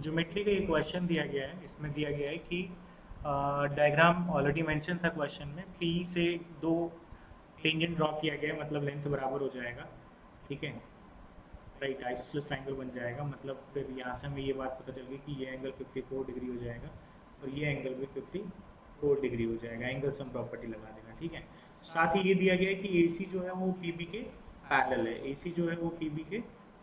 Geometry का एक question दिया गया है, इसमें दिया गया है कि डायग्राम ऑलरेडी मेंशन था क्वेश्चन में, पी से दो टेंजेंट ड्रॉ किया गया है, मतलब लेंथ बराबर हो जाएगा, ठीक है, राइट, आइसोसेलेस ट्रायंगल बन जाएगा। मतलब फिर यहाँ से हमें ये बात पता चल गई कि ये एंगल 54 डिग्री हो जाएगा और ये एंगल भी 54 डिग्री हो जाएगा, एंगल सम प्रॉपर्टी लगा देना, ठीक है। साथ ही ये दिया गया है कि AC जो है वो PB के पैरेलल है, AC जो है वो PB के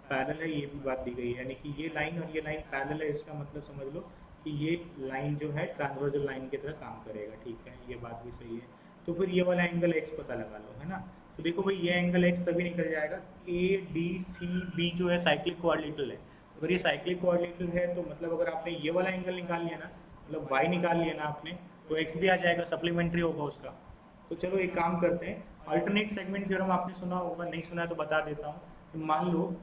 पैरेलल है, ये भी बात दी गई है, यानी कि ये लाइन और ये लाइन पैरेलल है, इसका मतलब समझ लो कि ये लाइन जो है ट्रांसवर्सल लाइन की तरह काम करेगा, ठीक है, ये बात भी सही है। तो फिर ये वाला एंगल x पता लगा लो, है ना। तो देखो भाई ये एंगल x तभी निकल जाएगा, ADCB जो है साइक्लिक कोऑर्डिनेटर है। अगर ये साइक्लिक कोऑर्डिनेटर है तो मतलब अगर आपने ये वाला एंगल निकाल लिया ना, मतलब y निकाल लिया ना आपने, तो x भी आ जाएगा, सप्लीमेंट्री होगा उसका। तो चलो एक काम करते हैं, अल्टरनेट सेगमेंट थ्योरम आपने सुना होगा, नहीं सुना है तो बता देता हूँ। तो मान लो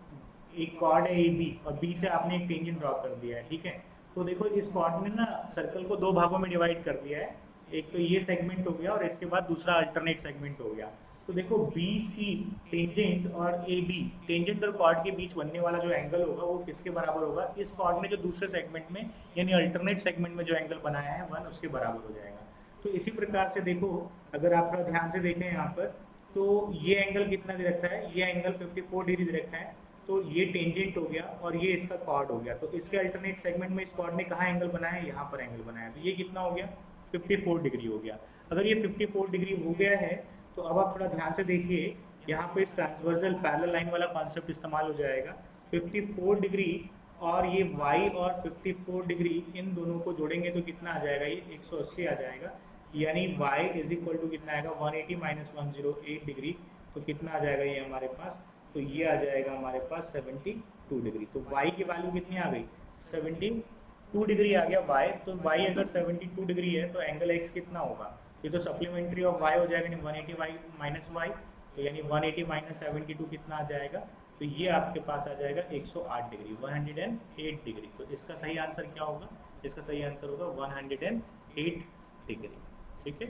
एक कॉर्ड है AB और B से आपने एक टेंजेंट ड्रॉ कर दिया है, ठीक है। तो देखो इस कॉर्ड ने ना सर्कल को दो भागों में डिवाइड कर दिया है, एक तो ये सेगमेंट हो गया और इसके बाद दूसरा अल्टरनेट सेगमेंट हो गया। तो देखो BC टेंजेंट और AB टेंजेंट और कॉर्ड के बीच बनने वाला जो एंगल होगा वो किसके बराबर होगा, इस कॉर्ड ने जो दूसरे सेगमेंट में यानी अल्टरनेट सेगमेंट में जो एंगल बनाया है 1 उसके बराबर हो जाएगा। तो इसी प्रकार से देखो, अगर आप थोड़ा ध्यान से देखें यहाँ पर, तो ये एंगल कितना दे रखा है, ये एंगल 54 डिग्री दे रखा है, तो ये टेंजेंट हो गया और ये इसका कॉर्ड हो गया। तो इसके अल्टरनेट सेगमेंट में इस कॉर्ड ने कहाँ एंगल बनाया है, यहाँ पर एंगल बनाया, तो ये कितना हो गया, 54 डिग्री हो गया। अगर ये 54 डिग्री हो गया है तो अब आप थोड़ा ध्यान से देखिए, यहाँ पे इस ट्रांसवर्सल पैरेलल लाइन वाला कॉन्सेप्ट इस्तेमाल हो जाएगा। 54 डिग्री और ये y और 54 डिग्री इन दोनों को जोड़ेंगे तो कितना आ जाएगा, ये 180 आ जाएगा, यानी y इज इक्वल टू कितना आएगा, 180 माइनस 108 डिग्री, तो कितना आ जाएगा ये हमारे पास, तो ये आ जाएगा हमारे पास 72 डिग्री। तो y की वैल्यू कितनी आ गई, 72 डिग्री आ गया y। तो y अगर 72 डिग्री है तो एंगल x कितना होगा, ये तो सप्लीमेंट्री ऑफ y हो जाएगा, यानी 180 y माइनस y, तो यानी 180 माइनस 72 कितना आ जाएगा, तो ये आपके पास आ जाएगा 108 डिग्री, 108 डिग्री। तो इसका सही आंसर क्या होगा, इसका सही आंसर होगा 108 डिग्री, ठीक है।